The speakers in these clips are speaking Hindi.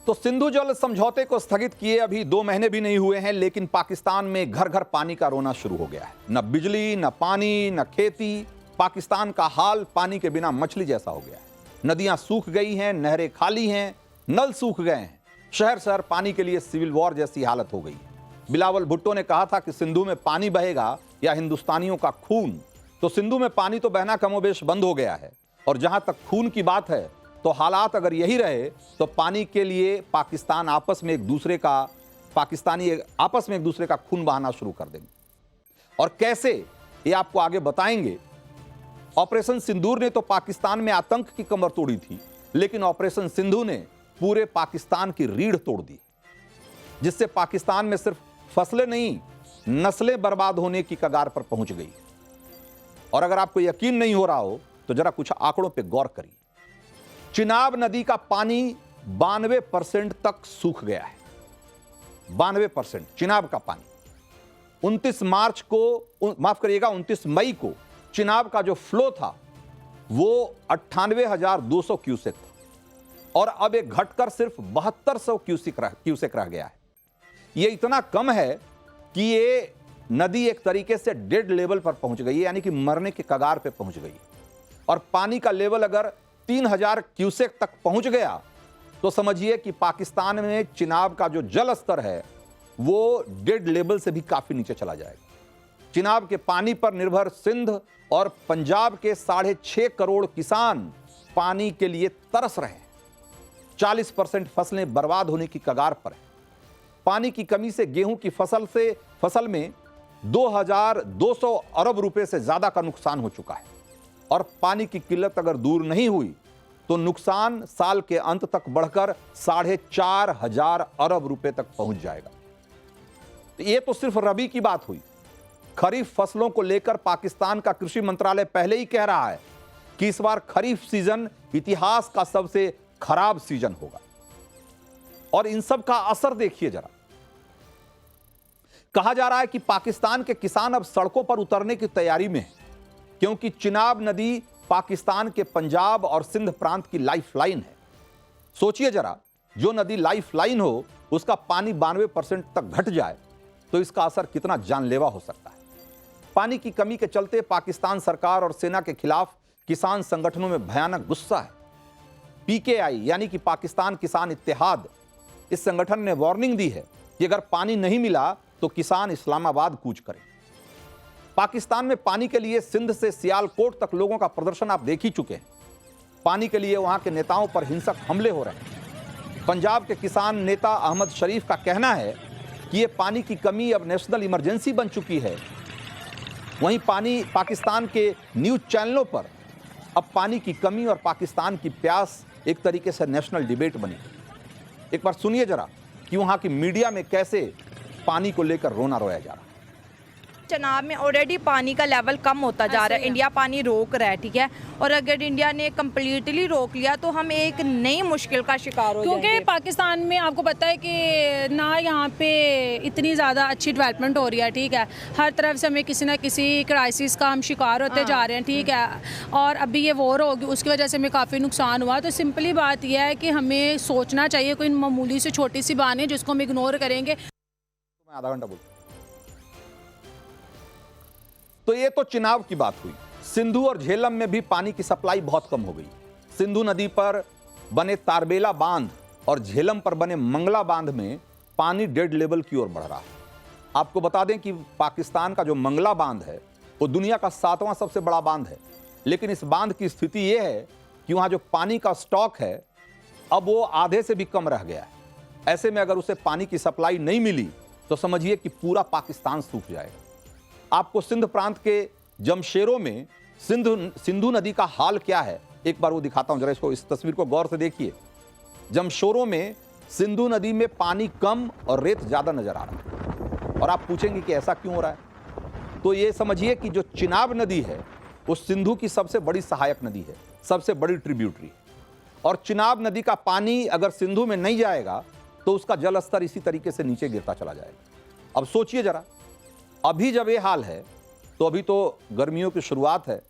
तो सिंधु जल समझौते को स्थगित किए अभी 2 महीने भी नहीं हुए हैं, लेकिन पाकिस्तान में घर घर पानी का रोना शुरू हो गया है। न बिजली, न पानी, न खेती। पाकिस्तान का हाल पानी के बिना मछली जैसा हो गया है। नदियां सूख गई हैं, नहरें खाली हैं, नल सूख गए हैं। शहर शहर पानी के लिए सिविल वॉर जैसी हालत हो गई। बिलावल भुट्टो ने कहा था कि सिंधु में पानी बहेगा या हिंदुस्तानियों का खून। तो सिंधु में पानी तो बहना कमोबेश बंद हो गया है, और जहां तक खून की बात है तो हालात अगर यही रहे तो पानी के लिए पाकिस्तानी आपस में एक दूसरे का खून बहाना शुरू कर देंगे। और कैसे, ये आपको आगे बताएंगे। ऑपरेशन सिंदूर ने तो पाकिस्तान में आतंक की कमर तोड़ी थी, लेकिन ऑपरेशन सिंधु ने पूरे पाकिस्तान की रीढ़ तोड़ दी, जिससे पाकिस्तान में सिर्फ फसलें नहीं, नस्लें बर्बाद होने की कगार पर पहुंच गई। और अगर आपको यकीन नहीं हो रहा हो तो जरा कुछ आंकड़ों पर गौर करिए। चिनाब नदी का पानी 92% तक सूख गया है। 92% चिनाब का पानी। 29 मई को चिनाब का जो फ्लो था वो 98,200 क्यूसेक था, और अब एक घटकर सिर्फ 7200 क्यूसेक रह गया है। यह इतना कम है कि ये नदी एक तरीके से डेड लेवल पर पहुंच गई है, यानी कि मरने के कगार पे पहुंच गई है। और पानी का लेवल अगर 3000 क्यूसेक तक पहुंच गया तो समझिए कि पाकिस्तान में चिनाब का जो जल स्तर है वो डेड लेवल से भी काफी नीचे चला जाएगा। चिनाब के पानी पर निर्भर सिंध और पंजाब के 6.5 करोड़ किसान पानी के लिए तरस रहे हैं। 40% फसलें बर्बाद होने की कगार पर है। पानी की कमी से गेहूं की फसल में 2200 अरब रुपए से ज्यादा का नुकसान हो चुका है। और पानी की किल्लत अगर दूर नहीं हुई तो नुकसान साल के अंत तक बढ़कर 4,500 अरब रुपए तक पहुंच जाएगा। यह तो सिर्फ रबी की बात हुई। खरीफ फसलों को लेकर पाकिस्तान का कृषि मंत्रालय पहले ही कह रहा है कि इस बार खरीफ सीजन इतिहास का सबसे खराब सीजन होगा। और इन सब का असर देखिए जरा। कहा जा रहा है कि पाकिस्तान के किसान अब सड़कों पर उतरने की तैयारी में हैं, क्योंकि चिनाब नदी पाकिस्तान के पंजाब और सिंध प्रांत की लाइफलाइन है। सोचिए जरा, जो नदी लाइफलाइन हो उसका पानी 92% तक घट जाए तो इसका असर कितना जानलेवा हो सकता है। पानी की कमी के चलते पाकिस्तान सरकार और सेना के खिलाफ किसान संगठनों में भयानक गुस्सा है। पीकेआई यानी कि पाकिस्तान किसान इत्तेहाद, इस संगठन ने वार्निंग दी है कि अगर पानी नहीं मिला तो किसान इस्लामाबाद कूच करें। पाकिस्तान में पानी के लिए सिंध से सियालकोट तक लोगों का प्रदर्शन आप देख ही चुके हैं। पानी के लिए वहां के नेताओं पर हिंसक हमले हो रहे हैं। पंजाब के किसान नेता अहमद शरीफ का कहना है कि यह पानी की कमी अब नेशनल इमरजेंसी बन चुकी है। वहीं पाकिस्तान के न्यूज चैनलों पर अब पानी की कमी और पाकिस्तान की प्यास एक तरीके से नेशनल डिबेट बनी। एक बार सुनिए जरा कि वहां की मीडिया में कैसे पानी को लेकर रोना रोया जा रहा है। चिनाब में ऑलरेडी पानी का लेवल कम होता जा रहा है। इंडिया पानी रोक रहा है, ठीक है। और अगर इंडिया ने कम्प्लीटली रोक लिया तो हम एक नई मुश्किल का शिकार हो जाएंगे। क्योंकि पाकिस्तान में आपको पता है कि ना यहाँ पे इतनी ज़्यादा अच्छी डेवलपमेंट हो रही है, ठीक है। हर तरफ से हमें किसी ना किसी क्राइसिस का हम शिकार होते जा रहे हैं, ठीक है। और अभी ये वॉर होगी, उसकी वजह से हमें काफ़ी नुकसान हुआ। तो सिंपली बात यह है कि हमें सोचना चाहिए, कोई मामूली से छोटी सी बात है जिसको हम इग्नोर करेंगे। मैं आधा घंटा बोलूं तो ये तो चिनाब की बात हुई। सिंधु और झेलम में भी पानी की सप्लाई बहुत कम हो गई। सिंधु नदी पर बने तारबेला बांध और झेलम पर बने मंगला बांध में पानी डेड लेवल की ओर बढ़ रहा है। आपको बता दें कि पाकिस्तान का जो मंगला बांध है वो दुनिया का 7वां सबसे बड़ा बांध है, लेकिन इस बांध की स्थिति यह है कि वहां जो पानी का स्टॉक है अब वो आधे से भी कम रह गया है। ऐसे में अगर उसे पानी की सप्लाई नहीं मिली तो समझिए कि पूरा पाकिस्तान सूख जाएगा। आपको सिंध प्रांत के जमशेरों में सिंधु नदी का हाल क्या है एक बार वो दिखाता हूं, जरा इसको, इस तस्वीर को गौर से देखिए। जमशेरों में सिंधु नदी में पानी कम और रेत ज्यादा नजर आ रहा है। और आप पूछेंगे कि ऐसा क्यों हो रहा है, तो ये समझिए कि जो चिनाब नदी है वो सिंधु की सबसे बड़ी सहायक नदी है, सबसे बड़ी ट्रिब्यूटरी। और चिनाब नदी का पानी अगर सिंधु में नहीं जाएगा तो उसका जल स्तर इसी तरीके से नीचे गिरता चला जाएगा। अब सोचिए जरा, अभी जब ये हाल है तो अभी तो गर्मियों की शुरुआत है,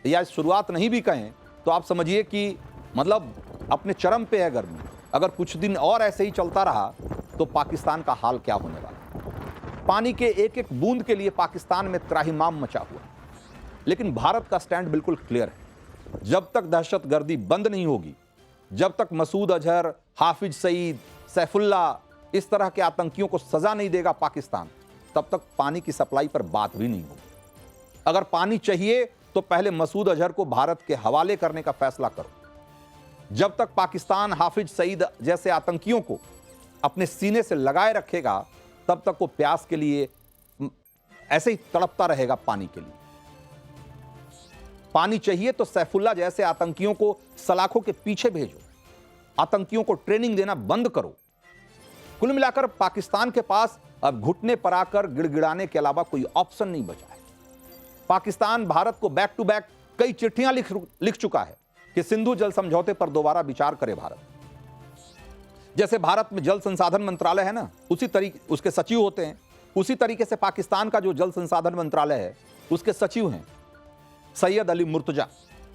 या शुरुआत नहीं भी कहें तो आप समझिए कि मतलब अपने चरम पे है गर्मी। अगर कुछ दिन और ऐसे ही चलता रहा तो पाकिस्तान का हाल क्या होने वाला। पानी के एक एक बूंद के लिए पाकिस्तान में त्राहिमाम मचा हुआ। लेकिन भारत का स्टैंड बिल्कुल क्लियर है। जब तक दहशतगर्दी बंद नहीं होगी, जब तक मसूद अजहर, हाफिज सईद, सैफुल्ला इस तरह के आतंकियों को सजा नहीं देगा पाकिस्तान, तब तक पानी की सप्लाई पर बात भी नहीं होगी। अगर पानी चाहिए तो पहले मसूद अजहर को भारत के हवाले करने का फैसला करो। जब तक पाकिस्तान हाफिज सईद जैसे आतंकियों को अपने सीने से लगाए रखेगा, तब तक वो प्यास के लिए ऐसे ही तड़पता रहेगा पानी के लिए। पानी चाहिए तो सैफुल्ला जैसे आतंकियों को सलाखों के पीछे भेजो, आतंकियों को ट्रेनिंग देना बंद करो। कुल मिलाकर पाकिस्तान के पास अब घुटने पर आकर गिड़गिड़ाने के अलावा कोई ऑप्शन नहीं बचा है। पाकिस्तान भारत को बैक टू बैक कई चिट्ठियां लिख चुका है कि सिंधु जल समझौते पर दोबारा विचार करे भारत। जैसे भारत में जल संसाधन मंत्रालय है ना, उसी तरीके उसके सचिव होते हैं, उसी तरीके से पाकिस्तान का जो जल संसाधन मंत्रालय है उसके सचिव हैं सैयद अली मुर्तजा।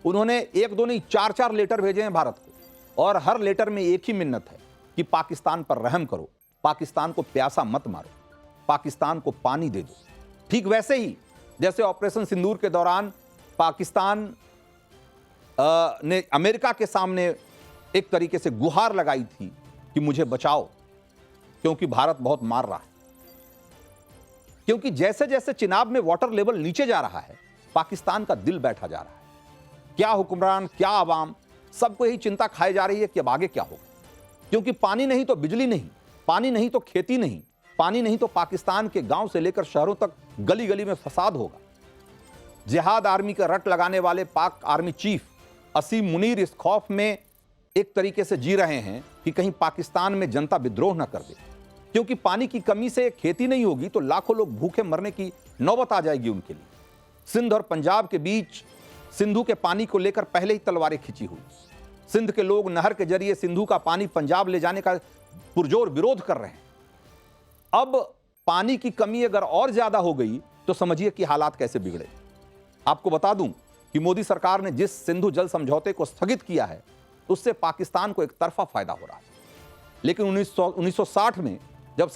उन्होंने एक दो नहीं 4-4 लेटर भेजे हैं भारत को, और हर लेटर में एक ही मिन्नत है कि पाकिस्तान पर रहम करो, पाकिस्तान को प्यासा मत मारो, पाकिस्तान को पानी दे दो। ठीक वैसे ही जैसे ऑपरेशन सिंदूर के दौरान पाकिस्तान ने अमेरिका के सामने एक तरीके से गुहार लगाई थी कि मुझे बचाओ, क्योंकि भारत बहुत मार रहा है। क्योंकि जैसे जैसे चिनाब में वाटर लेवल नीचे जा रहा है, पाकिस्तान का दिल बैठा जा रहा है। क्या हुक्मरान, क्या आवाम, सबको यही चिंता खाई जा रही है कि अब आगे क्या होगा। क्योंकि पानी नहीं तो बिजली नहीं, पानी नहीं तो खेती नहीं, पानी नहीं तो पाकिस्तान के गांव से लेकर शहरों तक गली गली में फसाद होगा। जिहाद आर्मी का रट लगाने वाले पाक आर्मी चीफ असीम मुनीर इस खौफ में एक तरीके से जी रहे हैं कि कहीं पाकिस्तान में जनता विद्रोह न कर दे। क्योंकि पानी की कमी से खेती नहीं होगी तो लाखों लोग भूखे मरने की नौबत आ जाएगी उनके लिए। सिंध और पंजाब के बीच सिंधु के पानी को लेकर पहले ही तलवारें खिंची हुई। सिंध के लोग नहर के जरिए सिंधु का पानी पंजाब ले जाने का पुरजोर विरोध कर रहे हैं। अब पानी की कमी अगर और ज्यादा हो गई तो समझिए कि हालात कैसे बिगड़े। आपको बता दूं कि मोदी सरकार ने जिस सिंधु जल समझौते को स्थगित किया है, उससे पाकिस्तान को एक तरफा फायदा हो रहा है। लेकिन 1960 में जब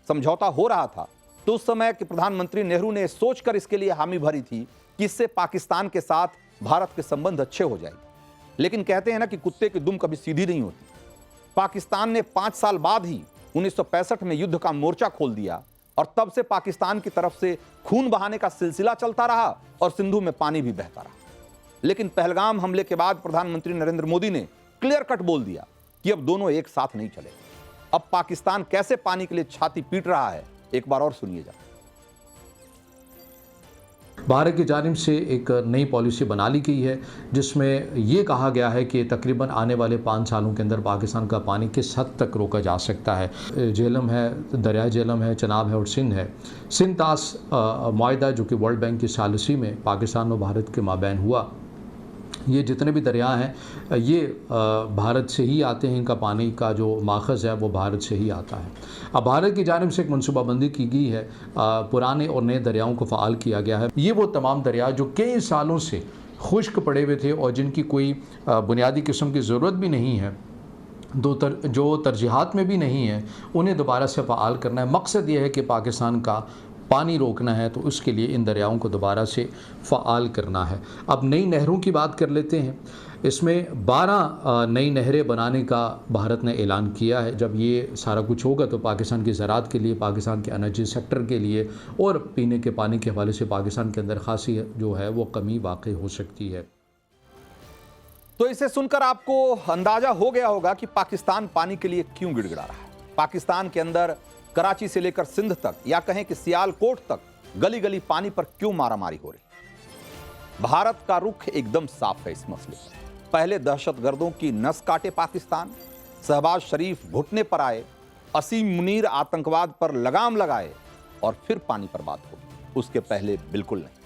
समझौता हो रहा था तो उस समय के प्रधानमंत्री नेहरू ने सोचकर इसके लिए हामी भरी थी कि इससे पाकिस्तान के साथ भारत के संबंध अच्छे हो जाएंगे। लेकिन कहते हैं ना कि कुत्ते की दुम कभी सीधी नहीं होती। पाकिस्तान ने 5 साल बाद ही 1965 में युद्ध का मोर्चा खोल दिया, और तब से पाकिस्तान की तरफ से खून बहाने का सिलसिला चलता रहा और सिंधु में पानी भी बहता रहा। लेकिन पहलगाम हमले के बाद प्रधानमंत्री नरेंद्र मोदी ने क्लियर कट बोल दिया कि अब दोनों एक साथ नहीं चले। अब पाकिस्तान कैसे पानी के लिए छाती पीट रहा है, एक बार और सुनिएगा। भारत की जानिब से एक नई पॉलिसी बना ली गई है जिसमें ये कहा गया है कि तकरीबन आने वाले 5 सालों के अंदर पाकिस्तान का पानी किस हद तक रोका जा सकता है। झेलम है, दरियाए झेलम है, चनाब है और सिंध है। सिंध तास मुआहदा जो कि वर्ल्ड बैंक की सालिसी में पाकिस्तान और भारत के माबैन हुआ, ये जितने भी दरिया हैं ये भारत से ही आते हैं। इनका पानी का जो माखज़ है वो भारत से ही आता है। अब भारत की जानिब से एक मनसूबाबंदी की गई है, पुराने और नए दरियाओं को फ़ाल किया गया है। ये वो तमाम दरिया जो कई सालों से खुश्क पड़े हुए थे और जिनकी कोई बुनियादी किस्म की ज़रूरत भी नहीं है, जो तरजीहात में भी नहीं है, उन्हें दोबारा से फ़ाल करना है। मकसद ये है कि पाकिस्तान का पानी रोकना है, तो उसके लिए इन दरियाओं को दोबारा से फ़ाल करना है। अब नई नहरों की बात कर लेते हैं। इसमें 12 नई नहरें बनाने का भारत ने ऐलान किया है। जब ये सारा कुछ होगा तो पाकिस्तान की ज़राअत के लिए, पाकिस्तान के एनर्जी सेक्टर के लिए और पीने के पानी के हवाले से पाकिस्तान के अंदर खासी जो है वो कमी वाक़ई हो सकती है। तो इसे सुनकर आपको अंदाजा हो गया होगा कि पाकिस्तान पानी के लिए क्यों गिड़गिड़ा रहा है। पाकिस्तान के अंदर कराची से लेकर सिंध तक, या कहें कि सियालकोट तक गली गली पानी पर क्यों मारामारी हो रही। भारत का रुख एकदम साफ है इस मसले पर। पहले दहशतगर्दों की नस काटे पाकिस्तान, शहबाज शरीफ घुटने पर आए, असीम मुनीर आतंकवाद पर लगाम लगाए, और फिर पानी पर बात होगी। उसके पहले बिल्कुल नहीं।